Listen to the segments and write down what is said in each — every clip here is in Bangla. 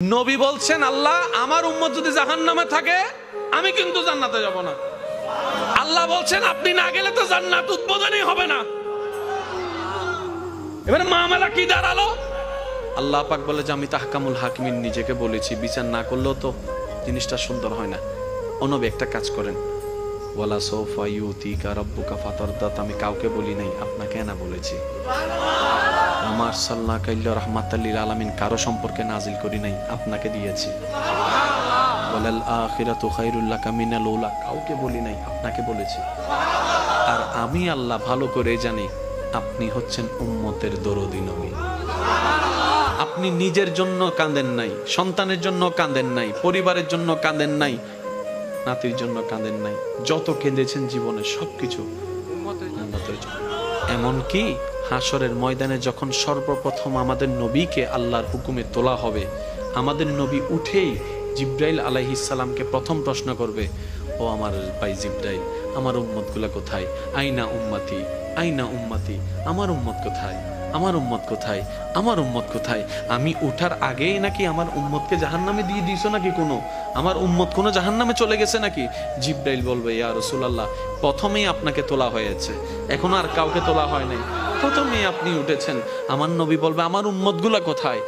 নবী বলছেন, আল্লাহ আমার উম্মত যদি জাহান্নামে থাকে আমি কিন্তু জান্নাতে যাব না। আল্লাহ বলছেন আপনি না গেলে তো জান্নাত উদ্বোধনই হবে না। এবারে মামলা কি দাঁড়ালো? আল্লাহ পাক বলে যে আমি তাহকামুল হাকিমিন নিজেকে বলেছি, বিচার না করলেও তো জিনিসটা সুন্দর হয় না। ও নবী একটা কাজ করেন, ওয়ালা সাউফা ইউতিকা রাব্বুকা ফাতারদাত, আমি কাউকে বলি নাই, আপনাকে না বলেছি। আমার সাল্লাল্লাহু আলাইহি রাহমাতাল লিল আলামিন কারো সম্পর্কে নাজিল করি নাই, আপনাকে দিয়েছি। ওয়ালাল আখিরাতু খায়রুল লাকা মিনাল উলা, কাউকে বলি নাই, আপনাকে বলেছি। আর আমি আল্লাহ ভালো করে জানি আপনি হচ্ছেন উম্মতের দরদি নবী। আপনি নিজের জন্য কাঁদেন নাই, সন্তানের জন্য কাঁদেন নাই, পরিবারের জন্য কাঁদেন নাই, নাতির জন্য কাঁদেন নাই, যত কেঁদেছেন জীবনে সবকিছু উম্মতের জন্য। এমনকি হাসরের ময়দানে যখন সর্বপ্রথম আমাদের নবীকে আল্লাহর হুকুমে তোলা হবে, আমাদের নবী উঠেই জিব্রাইল আলাইহিস সালামকে প্রথম প্রশ্ন করবে, ও আমার ভাই জিব্রাইল, আমার উম্মতগুলা কোথায়? আইনা উম্মতি, আইনা উম্মতি, আমার উম্মত কোথায়, আমার উম্মত কোথায়, আমার উম্মত কোথায়? আমি উঠার আগেই নাকি আমার উম্মতকে জাহান্নামে দিয়ে দিয়েছো নাকি? কোনো আমার উম্মত কোনো জাহান্নামে চলে গেছে নাকি? জিব্রাইল বলবে, ইয়া রাসূলুল্লাহ, প্রথমেই আপনাকে তোলা হয়েছে, এখনো আর কাউকে তোলা হয় নাই, প্রথমেই আপনি উঠেছেন। আমার নবী বলবে, আমার উম্মতগুলা কোথায়?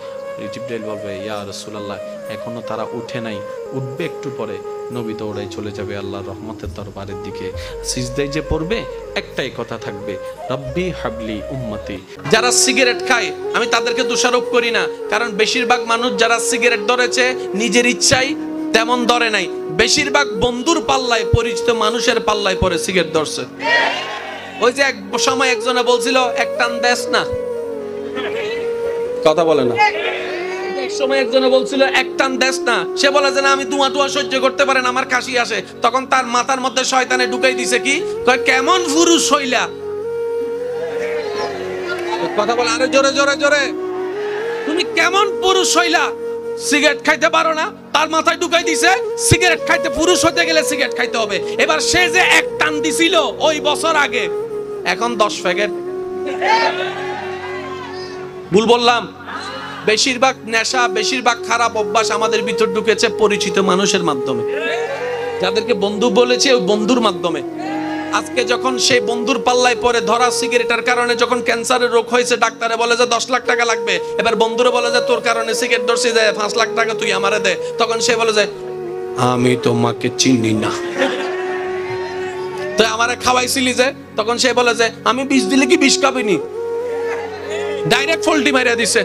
জিব্রাইল বলবে, ইয়া রাসূলুল্লাহ, এখনো তারা উঠে নাই, উঠবে একটু পরে। নবী তো ওরাই চলে যাবে আল্লাহর রহমতের দরবারের দিকে। সিজদায় যে পড়বে একটাই কথা থাকবে, রব্বি হাবলি উম্মতি। যারা সিগারেট খায় আমি তাদেরকে দোষারোপ করি না, কারণ বেশিরভাগ মানুষ যারা সিগারেট ধরেছে নিজের ইচ্ছায় তেমন ধরে নাই, বেশিরভাগ বন্ধুর পাল্লায়, পরিচিত মানুষের পাল্লায় পরে সিগারেট ধরছে। ওই যে এক সময় একজনে বলছিল এক টান দেশ না, কথা বলে না। এক সময় একজনে বলছিল এক টান দেশ না, সে বলে যে না আমি ধোঁয়া টোয়া সহ্য করতে পারেন, আমার কাশি আসে। তখন তার মাথার মধ্যে শয়তানে ঢুকাই দিছে কি, কয় কেমন পুরুষ হইলা, কথা বলে আরে জোরে জোরে জোরে, তুমি কেমন পুরুষ হইলা, সিগারেট খাইতে পারো না? তার মাথায় ঢুকাই দিছে সিগারেট খাইতে, পুরুষ হতে গেলে সিগারেট খাইতে হবে। এবার সে যে এক টান দিছিল ওই বছর আগে, এখন 10 প্যাকেট। ভুল বললাম? বেশিরভাগ নেশা, বেশিরভাগ খারাপ অভ্যাস আমাদের ভিতর ঢুকেছে পরিচিত মানুষের মাধ্যমে, যাদেরকে বন্ধু বলেছে ওই বন্ধুর মাধ্যমে। আজকে যখন সেই বন্ধুর পাল্লায় পরে ধরা, সিগারেটের কারণে যখন ক্যান্সারের রোগ হয়েছে, ডাক্তারে বলে যে 10 লাখ টাকা লাগবে, এবার বন্ধুরে বলে যে তোর কারণে সিগারেট ধরছি, যে 5 লাখ টাকা তুই আমারে দে। তখন সে বলে যে আমি তোমাকে চিনি না, তুই আমারে খাওয়াইছিলি যে। তখন সে বলে যে আমি বিষ দিলে কি বিষ খাবিনি, ডাইরেক্ট ফল্টি মারিয়া দিছে।